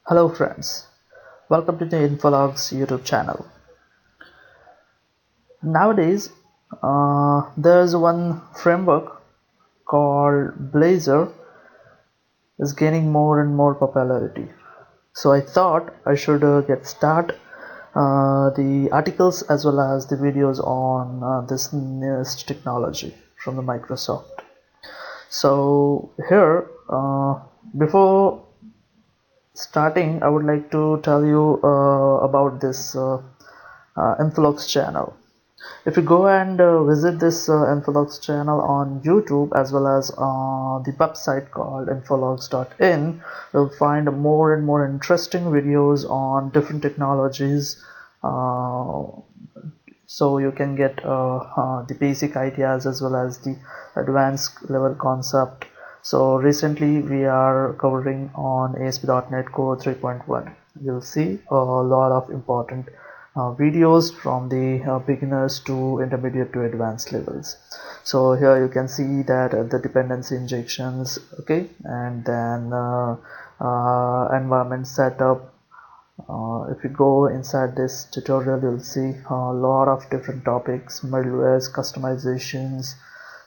Hello friends, welcome to the Infologs YouTube channel. Nowadays, there's one framework called Blazor is gaining more and more popularity. So I thought I should get start the articles as well as the videos on this newest technology from the Microsoft. So here, before starting, I would like to tell you about this Infologs channel. If you go and visit this Infologs channel on YouTube as well as the website called infologs.in, you'll find more and more interesting videos on different technologies, so you can get the basic ideas as well as the advanced level concept. So recently we are covering on ASP.NET Core 3.1. You'll see a lot of important videos from the beginners to intermediate to advanced levels. So here you can see that the dependency injections, okay, and then environment setup. If you go inside this tutorial, you'll see a lot of different topics: middlewares, customizations,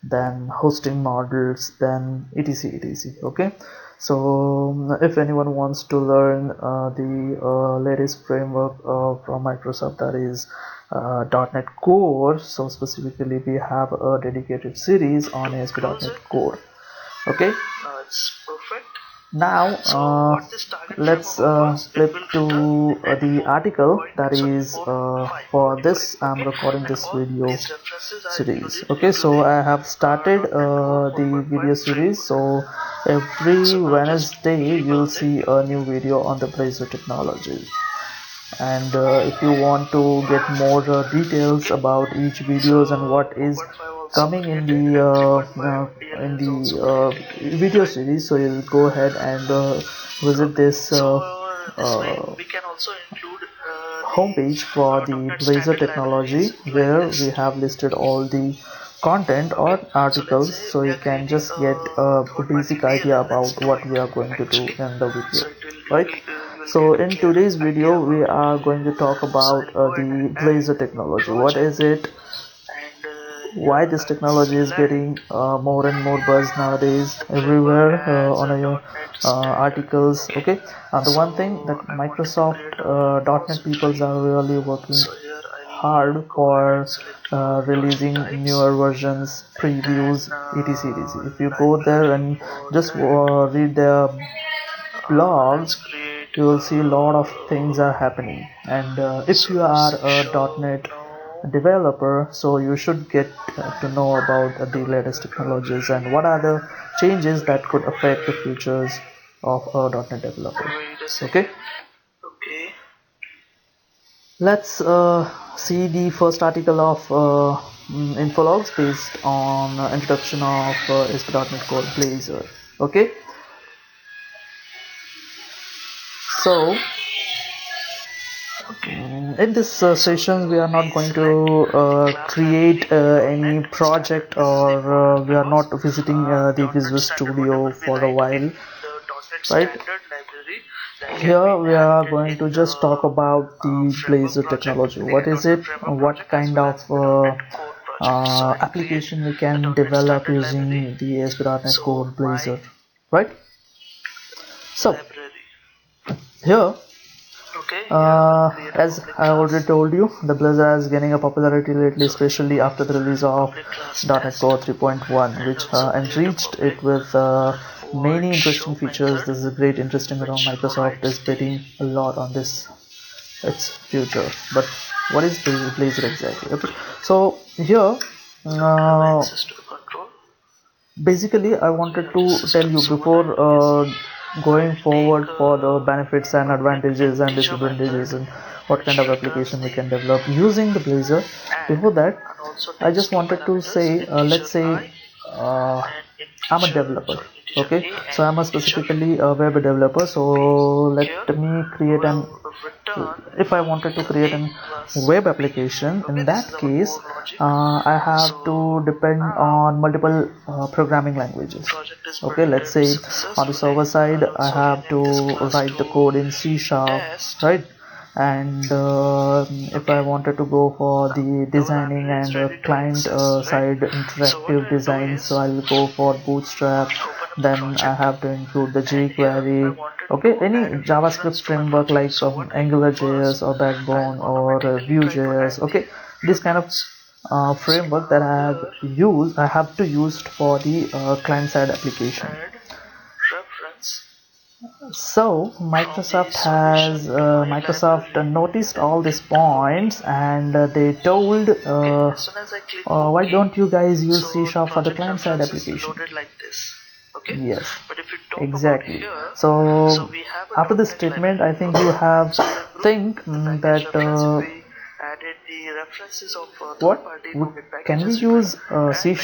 then hosting models, then etc. Okay, so if anyone wants to learn the latest framework from Microsoft, that is .NET Core, so specifically we have a dedicated series on ASP.NET Core. Okay, it's perfect. now let's flip to the article that is for this. I'm recording this video series. Okay, so I have started the video series, so every Wednesday you'll see a new video on the Blazor technology. And if you want to get more details about each videos and what is coming in the video series, so you'll go ahead and visit this homepage for the Blazor technology, where we have listed all the content or articles, so you can just get a basic idea about what we are going to do in the video, right? So in today's video we are going to talk about the Blazor technology. What is it? Why this technology is getting more and more buzz nowadays everywhere on your articles. Okay, the one thing that Microsoft .NET people are really working hard for releasing newer versions, previews, etc. If you go there and just read their blogs, you will see a lot of things are happening. And if you are a .NET developer, so you should get to know about the latest technologies and what are the changes that could affect the futures of a .NET developer. Okay, let's see the first article of Infologs based on introduction of ASP.NET Core Blazor. Okay, so in this session we are not going to create any project, or we are not visiting the Visual Studio for a while, right? Here we are going to just talk about the Blazor technology. What is it? What kind of application we can develop using the ASP.NET Core Blazor, right? So here, as I already told you, the Blazor is gaining a popularity lately, especially after the release of .NET Core 3.1, which enriched it with many interesting features. This is a great interesting around. Microsoft is betting a lot on this, its future. But what is Blazor exactly? Okay, so here basically I wanted to tell you before going forward for the benefits and advantages and disadvantages and what kind of application we can develop using the Blazor. Before that, I just wanted to say, let's say I'm a developer, Okay, so I'm a specifically a web developer, so let me create an, if I wanted to create an web application, in that case I have to depend on multiple programming languages. Okay, let's say on the server side I have to write the code in C#, right? And if I wanted to go for the designing and client side interactive design, so I'll go for Bootstrap. Then I have to include the jQuery. Okay, any JavaScript framework like AngularJS or Backbone or Vue.js. Okay, this kind of framework that I have to use for the client side application. So Microsoft noticed all these points, and they told, why don't you guys use C# for the client side application? Yes, exactly. So after this statement, I think you have think that what can we use C# in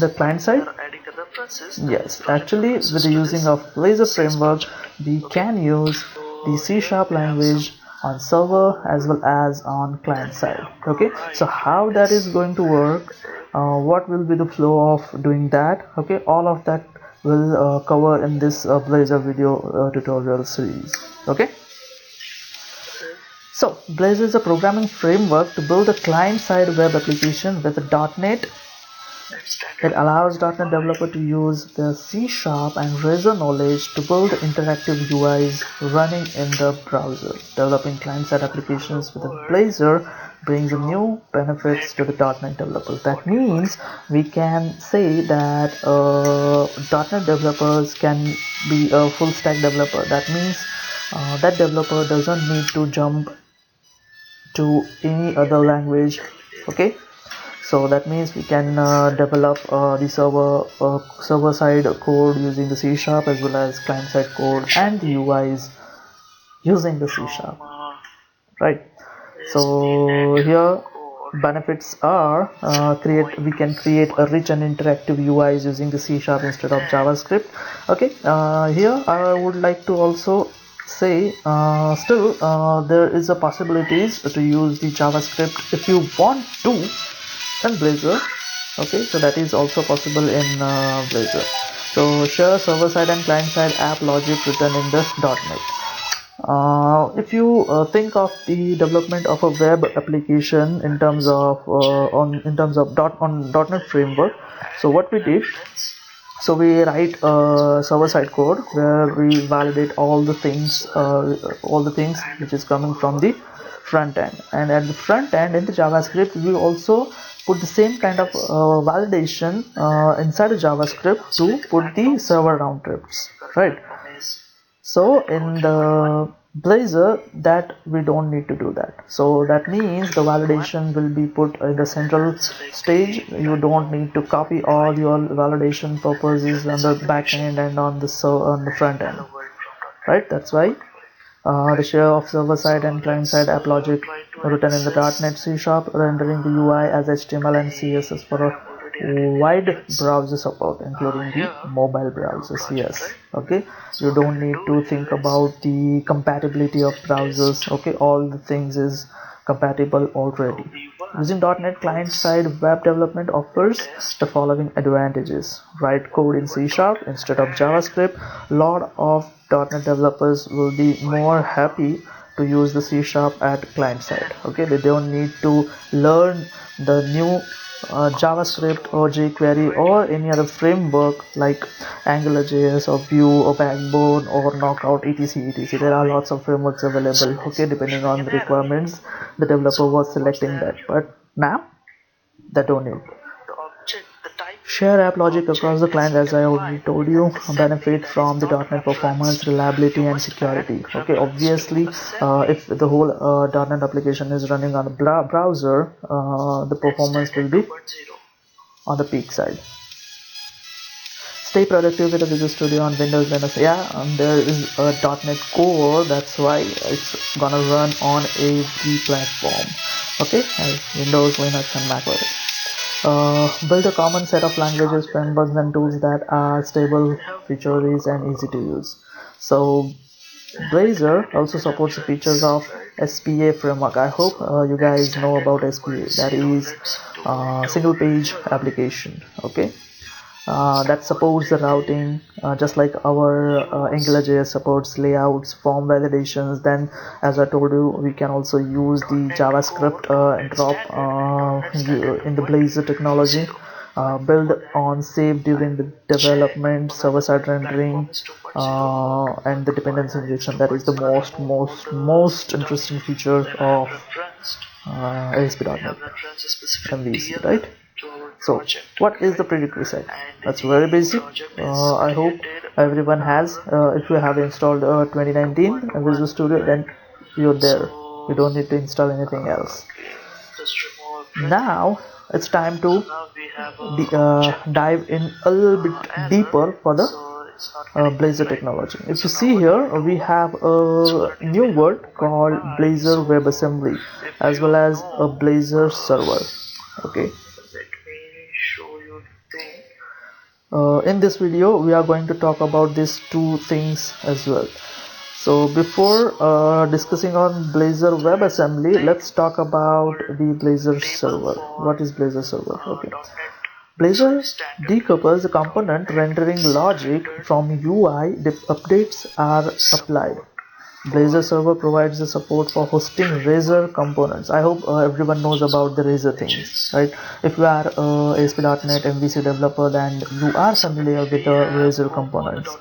the client side? Yes, actually with the using of Blazor framework we can use the C# language on server as well as on client side. Okay, so how that is going to work, what will be the flow of doing that, okay, all of that will cover in this Blazor video tutorial series. Okay, so Blazor is a programming framework to build a client-side web application with a .NET. It allows .NET developer to use their C# and Razor knowledge to build interactive UIs running in the browser. Developing client-side applications with Blazor brings new benefits to the .NET developers. That means we can say that .NET developers can be a full-stack developer. That means that developer doesn't need to jump to any other language. Okay, so that means we can develop the server side code using the C# as well as client side code and the UIs using the C#, right? So here benefits are we can create a rich and interactive UIs using the C# instead of JavaScript. Okay, here I would like to also say still there is a possibilities to use the JavaScript if you want to in Blazor. Okay, so that is also possible in Blazor. So share server side and client side app logic written in the .NET. If you think of the development of a web application in terms of .NET framework, so what we did, so we write server side code where we validate all the things which is coming from the front end, and at the front end in the JavaScript we also put the same kind of validation inside the JavaScript to put the server round trips, right? So in the Blazor that we don't need to do that. So that means the validation will be put in the central stage. You don't need to copy all your validation purposes on the back end and on the front end, right? That's why the share of server side and client side app logic written in the .NET C#, rendering the UI as HTML and CSS for a wide browser support including the mobile browsers. Yes, okay, you don't need to think about the compatibility of browsers. Okay, all the things is compatible already. Using .NET client side web development offers the following advantages: write code in C# instead of JavaScript. Lot of .NET developers will be more happy to use the C# at client side. Okay, they don't need to learn the new JavaScript or jQuery or any other framework like AngularJS or Vue or Backbone or Knockout, etc. There are lots of frameworks available. Okay, depending on the requirements the developer was selecting that, but now they don't need. Share app logic across the client, as I already told you, benefit from the .NET performance, reliability and security. Okay, obviously if the whole .NET application is running on a browser, the performance will be on the peak side. Stay productive with the Visual Studio on Windows, Linux. Yeah, there is a .NET Core, that's why it's gonna run on every platform. Okay, as Windows, Linux and Mac OS. Build a common set of languages, frameworks, and tools that are stable, features, and easy to use. So Blazor also supports the features of SPA framework. I hope you guys know about SPA. That is single page application. Okay. That supports the routing, just like our AngularJS supports layouts, form validations. Then, as I told you, we can also use the JavaScript drop in the Blazor technology. Build on save during the development, server-side rendering, and the dependency injection. That is the most interesting feature of ASP.NET MVC, right? So what is the prerequisite? That's very basic. I hope everyone has. If you have installed 2019 Visual Studio, then you're there. You don't need to install anything else. Now it's time to dive in a little bit deeper for the Blazor technology. If you see here, we have a new word called Blazor WebAssembly as well as a Blazor server. Okay. In this video, we are going to talk about these two things as well. So before discussing on Blazor WebAssembly, let's talk about the Blazor server. What is Blazor server? Okay. Blazor decouples the component rendering logic from UI. The updates are applied. Blazor server provides the support for hosting Razor components. I hope everyone knows about the Razor things, right? If you are ASP.NET MVC developer, then you are familiar with the Razor components.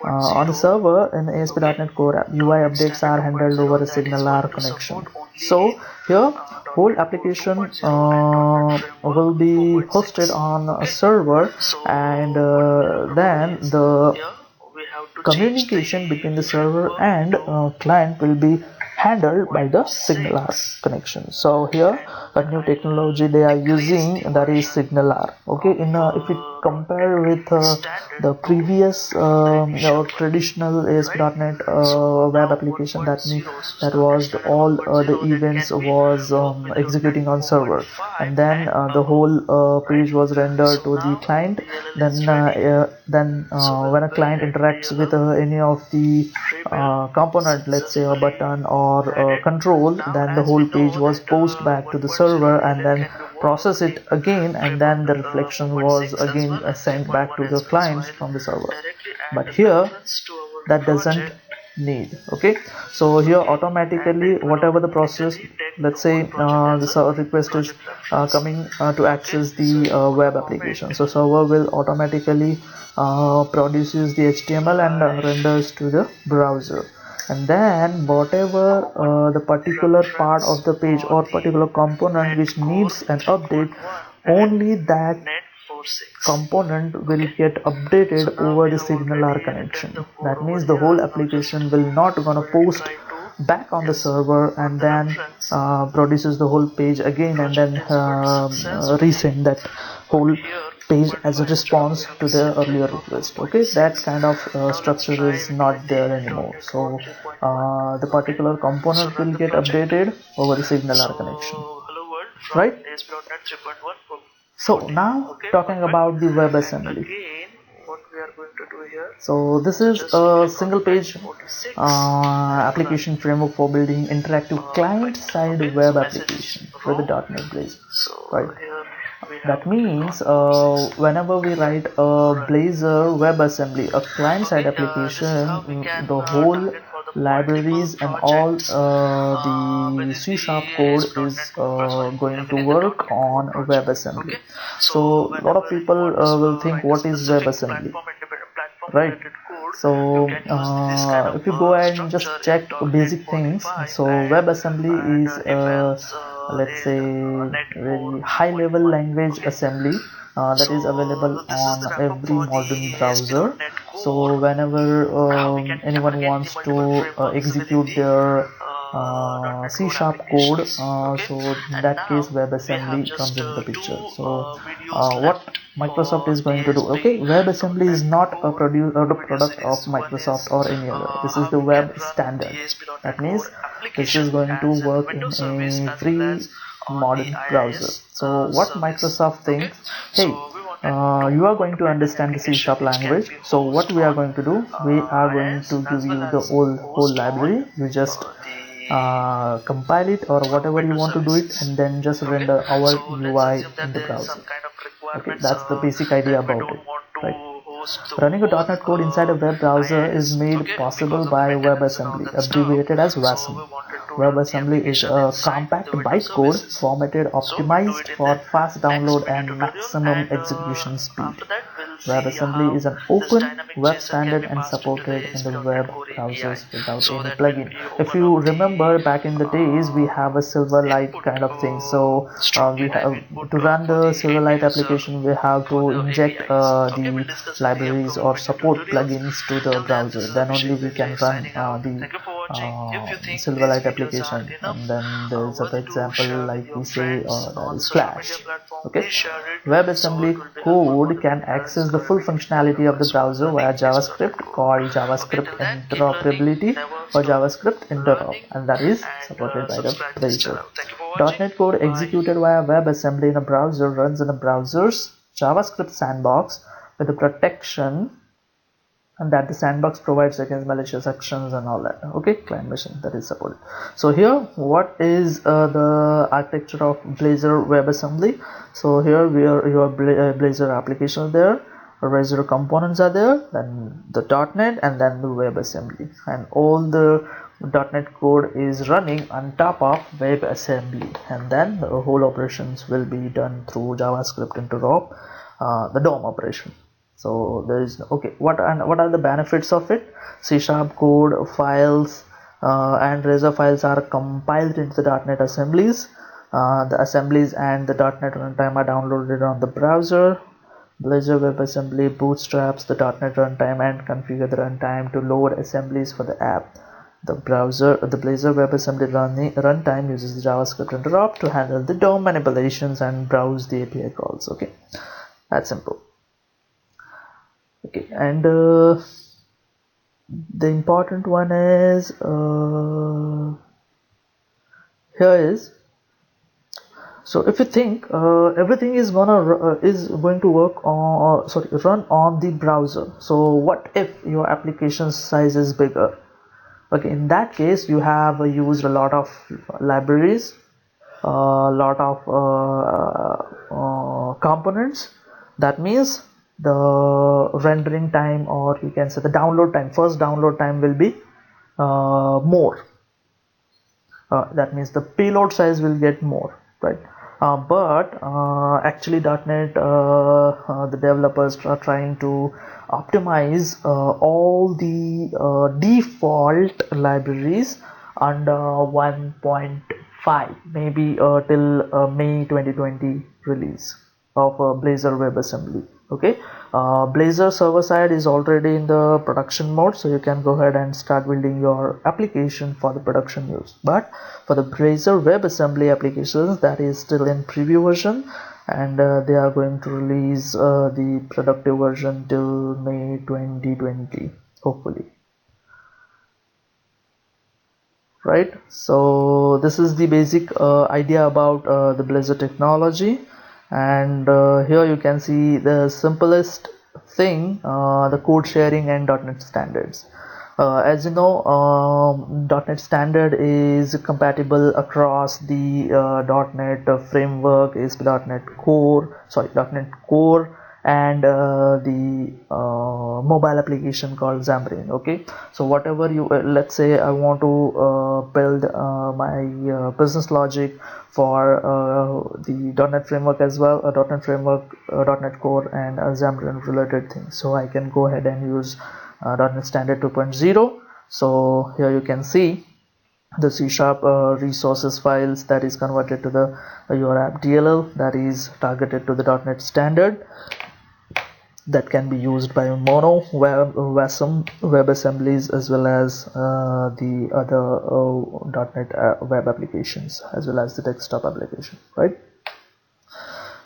On the server in ASP.NET Core, UI updates are handled over a SignalR connection. So here, whole application will be hosted on a server, and then the communication between the server and client will be handled by the SignalR connection. So here a new technology they are using, that is SignalR. Okay, if we compare with the previous traditional ASP.NET web application, that was all the events was executing on server, and then the whole page was rendered to the client. Then when a client interacts with any of the component, let's say a button or control, then the whole page was posted back to the server and then process it again, and then the reflection was again sent back to the clients from the server. But here that doesn't need. Okay, so here automatically whatever the process, let's say the server request is coming to access the web application, so server will automatically produces the HTML and renders to the browser, and then whatever the particular part of the page or particular component which needs an update, only that component will get updated over the SignalR connection. That means the whole application will not gonna post back on the server and then produces the whole page again and then resend that whole page as a response to the earlier request. Okay, that kind of structure is not there anymore. So the particular component will get updated over the SignalR connection, right? So now talking about the WebAssembly. So this is a single page application framework for building interactive client-side web application with the .NET Blazor, right? That means whenever we write a Blazor WebAssembly, a client-side application, the whole libraries and all the C# code is going to work on WebAssembly. So a lot of people will think, what is WebAssembly, right? So if you go ahead and just check basic things, so WebAssembly is let's say very high level language assembly that is available on every modern browser. So whenever anyone wants to execute their C# code, so in that case WebAssembly comes into the picture. So what Microsoft is going to do, okay, WebAssembly is not a product of Microsoft or any other. This is the web standard. That means this is going to work in a free modern browser. So what Microsoft thinks, hey, you are going to understand the C# language, so what we are going to do, we are going to give you the whole library. You just compile it or whatever you want to do it, and then just render our UI in the browser. Okay, that's the basic idea about it, right? Running a .NET code inside a web browser is made possible by WebAssembly, abbreviated as WASM. WebAssembly is a compact bytecode formatted optimized for fast download and maximum execution speed. WebAssembly is an open web standard and supported in the web browsers without any plugin. If you remember, back in the days, we have a Silverlight kind of thing. So we have to run the Silverlight application, we have to inject the libraries or support plugins to the browser. Then only we can run the Silverlight application. And then there's an example like we say that is Flash. Okay, WebAssembly code can access the full functionality of the browser via JavaScript, called JavaScript interoperability or JavaScript interop, and that is supported by the Blazor. .NET code executed via WebAssembly in a browser runs in a browser's JavaScript sandbox with the protection and that the sandbox provides against malicious actions and all that. Okay, client machine, that is supported. So here, what is the architecture of Blazor WebAssembly? So here your Blazor application is there, Blazor components are there, then the .NET and then the WebAssembly, and all the .NET code is running on top of WebAssembly, and then the whole operations will be done through JavaScript interop, the DOM operation. So there is okay. What are the benefits of it? C# code files and Razor files are compiled into the .NET assemblies. The assemblies and the .NET runtime are downloaded on the browser. Blazor WebAssembly bootstraps the .NET runtime and configure the runtime to load assemblies for the app. The Blazor WebAssembly runtime uses the JavaScript interop to handle the DOM manipulations and browse the API calls. Okay, that's simple. Okay, and the important one is here is, so if you think everything is going to work on run on the browser, so what if your application size is bigger? Okay, in that case you have used a lot of libraries, a lot of components. That means the rendering time, or you can say the download time, first download time will be more. That means the payload size will get more, right? But actually .NET the developers are trying to optimize all the default libraries under 1.5, maybe till May 2020 release of Blazor WebAssembly. Okay, Blazor server side is already in the production mode, so you can go ahead and start building your application for the production use. But for the Blazor WebAssembly applications, that is still in preview version, and they are going to release the productive version till May 2020, hopefully. Right, so this is the basic idea about the Blazor technology. And here you can see the simplest thing, the code sharing and .NET standards. As you know, .NET standard is compatible across the .NET framework, is .NET Core and the mobile application called Xamarin. Okay, so whatever you let's say I want to build my business logic for the .NET framework as well, .NET framework, .NET Core and Xamarin related things. So I can go ahead and use .NET Standard 2.0. So here you can see the C# resources files that is converted to the your app DLL that is targeted to the .NET Standard, that can be used by mono, WASM, WebAssemblies, as well as the other .NET web applications, as well as the desktop application, right?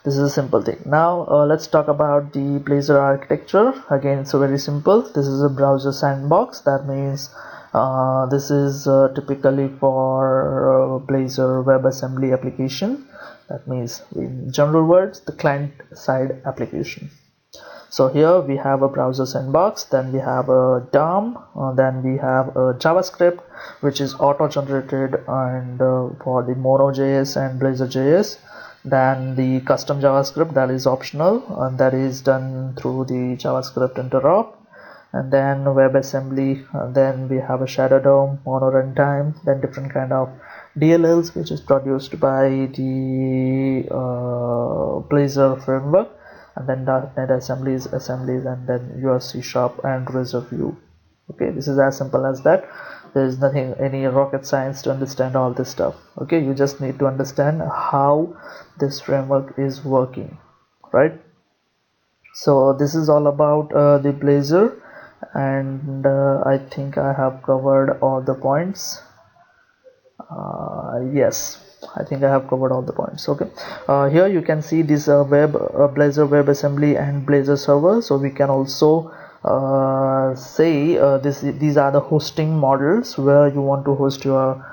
This is a simple thing. Now let's talk about the Blazor architecture. Again, it's very simple. This is a browser sandbox. That means This is typically for Blazor WebAssembly application. That means, in general words, the client-side application. So here we have a browser sandbox, then we have a DOM, then we have a JavaScript which is auto-generated and for the Mono.js and Blazor.js. Then the custom JavaScript, that is optional, and that is done through the JavaScript interop. And then WebAssembly, and then we have a Shadow DOM, Mono runtime, then different kind of DLLs which is produced by the Blazor framework, and then .NET assemblies, and then your C# and Razor View. Okay, this is as simple as that. There is nothing, any rocket science to understand all this stuff. Okay, you just need to understand how this framework is working, right? So this is all about the Blazor, and I think I have covered all the points. Yes, I think I have covered all the points. Okay, here you can see this Blazor WebAssembly and Blazor server. So we can also say these are the hosting models where you want to host your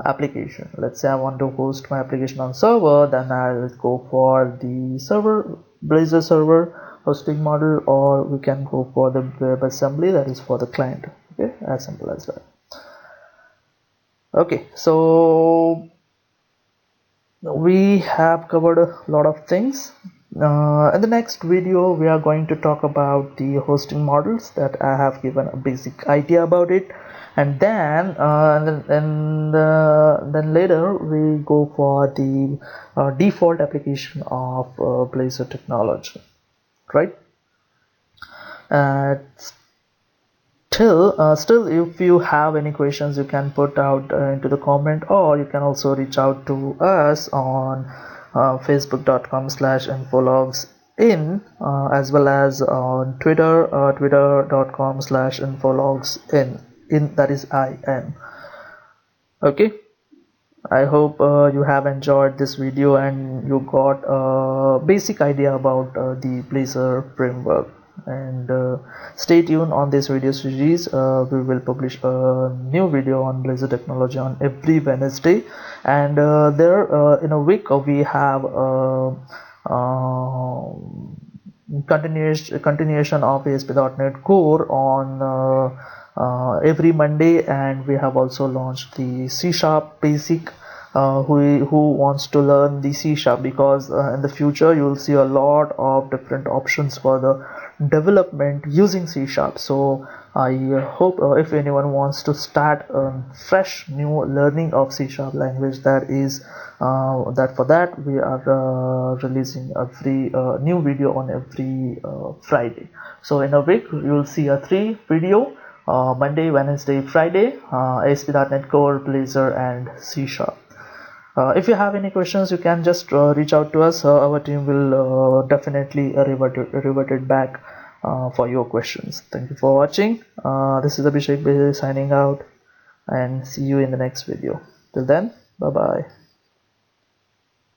application. Let's say I want to host my application on server, then I'll go for the server, Blazor server hosting model, or we can go for the WebAssembly, that is for the client. Okay, as simple as that. Okay, so we have covered a lot of things. In the next video we are going to talk about the hosting models, that I have given a basic idea about it, and then then later we go for the default application of Blazor technology, right? Still, if you have any questions, you can put out into the comment, or you can also reach out to us on facebook.com/infologsin, as well as on Twitter, twitter.com/infologsin, that is IN. Okay, I hope you have enjoyed this video and you got a basic idea about the Blazor framework. And stay tuned on this video series. We will publish a new video on Blazor technology on every Wednesday, and there in a week we have continuation of ASP.NET Core on every Monday, and we have also launched the C# basic. Who wants to learn the C#, because in the future you will see a lot of different options for the development using C#. So I hope if anyone wants to start a fresh new learning of C# language, that is for that we are releasing a free new video on every Friday. So in a week you will see a 3 video, Monday, Wednesday, Friday, ASP.NET Core, Blazor, and C#. If you have any questions, you can just reach out to us. Our team will definitely revert it back for your questions. Thank you for watching. This is Abhishek signing out, and see you in the next video. Till then, bye bye.